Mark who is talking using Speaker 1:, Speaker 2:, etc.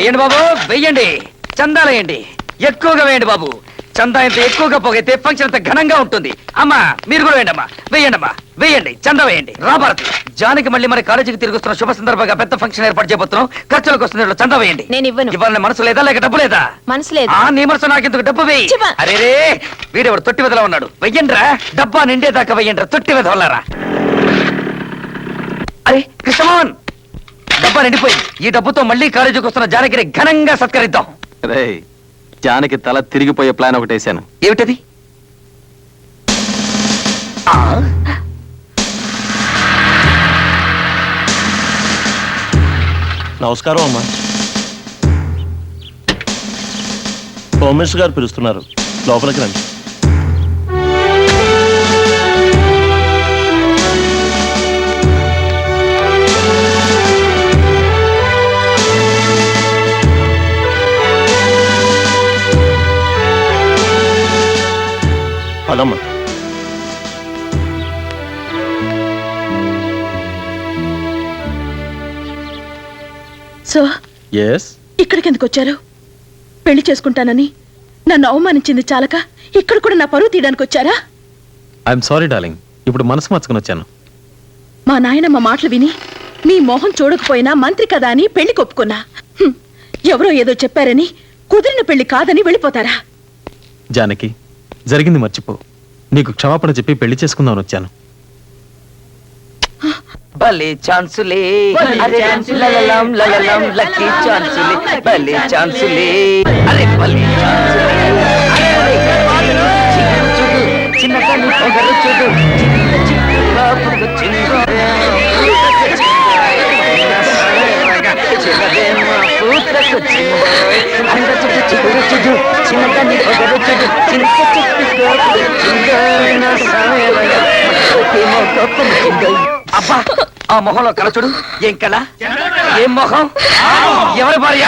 Speaker 1: వెయ్యండి బాబు, వెయ్యండి. చందాలేయండి, ఎక్కువగా వేయండి బాబు. చందా ఎంత ఎక్కువగా పోగైతే ఫంక్షన్ అంత ఘనంగా ఉంటుంది. అమ్మా మీరు కూడా వేయండి అమ్మా, వేయండి అమ్మా, వేయండి. చందా వేయండి. రాభారతి, జానికి మళ్ళీ మన కాలేజీకి తిరిగి వస్తున్న శుభ సందర్భంగా పెద్ద ఫంక్షన్ ఏర్పాటు చేయబోతున్నాం. ఖర్చులకు వస్తున్న చందా వేయండి.
Speaker 2: నేను ఇవ్వను.
Speaker 1: ఇవ్వాలని మనసు లేదా లేక డబ్బు లేదా?
Speaker 2: మనసు లేదు.
Speaker 1: నీ మనసు నాకెందుకు, డబ్బు వేయి. అరే రే, వీడెవడు తొట్టి వెదలా ఉన్నాడు. వెయ్యండిరా, డబ్బా నిండేదాకా వెయ్యండిరా, తొట్టి వెదవలారా. అరే కృష్ణమోహన్, డబ్బా నిండిపోయింది. ఈ డబ్బుతో మళ్ళీ కాలేజీకి వస్తున్న జానకిని ఘనంగా సత్కరిద్దాం.
Speaker 3: జానకి తల తిరిగిపోయే ప్లాన్ ఒకటి వేశాను.
Speaker 1: ఏమిటది?
Speaker 4: నమస్కారం అమ్మా. హోమ్ మినిస్టర్ గారు పిలుస్తున్నారు, లోపలికి రండి. పదమ్మా.
Speaker 5: సో
Speaker 4: ఎస్,
Speaker 5: ఇక్కడికి ఎందుకు వచ్చారు? పెళ్లి చేసుకుంటానని నన్ను అవమానించింది చాలక ఇక్కడ కూడా నా పరువు తీయడానికి వచ్చారా?
Speaker 3: ఐఎమ్ సారీ డార్లింగ్, ఇప్పుడు మనసు మార్చుకుని వచ్చాను.
Speaker 5: మా నాయనమ్మ మాటలు విని మీ మొహం చూడకపోయినా మంత్రి కదా అని పెళ్లి కొప్పుకున్నా. ఎవరో ఏదో చెప్పారని కుదిరిన పెళ్లి కాదని వెళ్ళిపోతారా?
Speaker 3: జానకి, జరిగింది మర్చిపో. నీకు క్షమాపణ చెప్పి పెళ్లి చేసుకుందామని వచ్చాను.
Speaker 1: భలే ఛాన్సులే, అరే లలలం లలలం లక్కీ ఛాన్సులే, భలే ఛాన్సులే, అరే భలే ఛాన్సులే. చూడు చిన్నగా నీ పొగరు చూడు, బాబుకు చిన్నగా చిన్నదేమో పూతకు చిన్నోయ్, అంద చుట్టూ చిగురు చూడు, చిన్నగా నీ పొగరు చూడు, చిన్న చెట్టు చిన్నోయ్ నా సాయలగా ఏమో గొప్పము చిన్నోయ్. అబ్బా, ఆ మొహంలో కళ చూడు. ఏం కళ, ఏం మొహం, ఎవరి భార్య?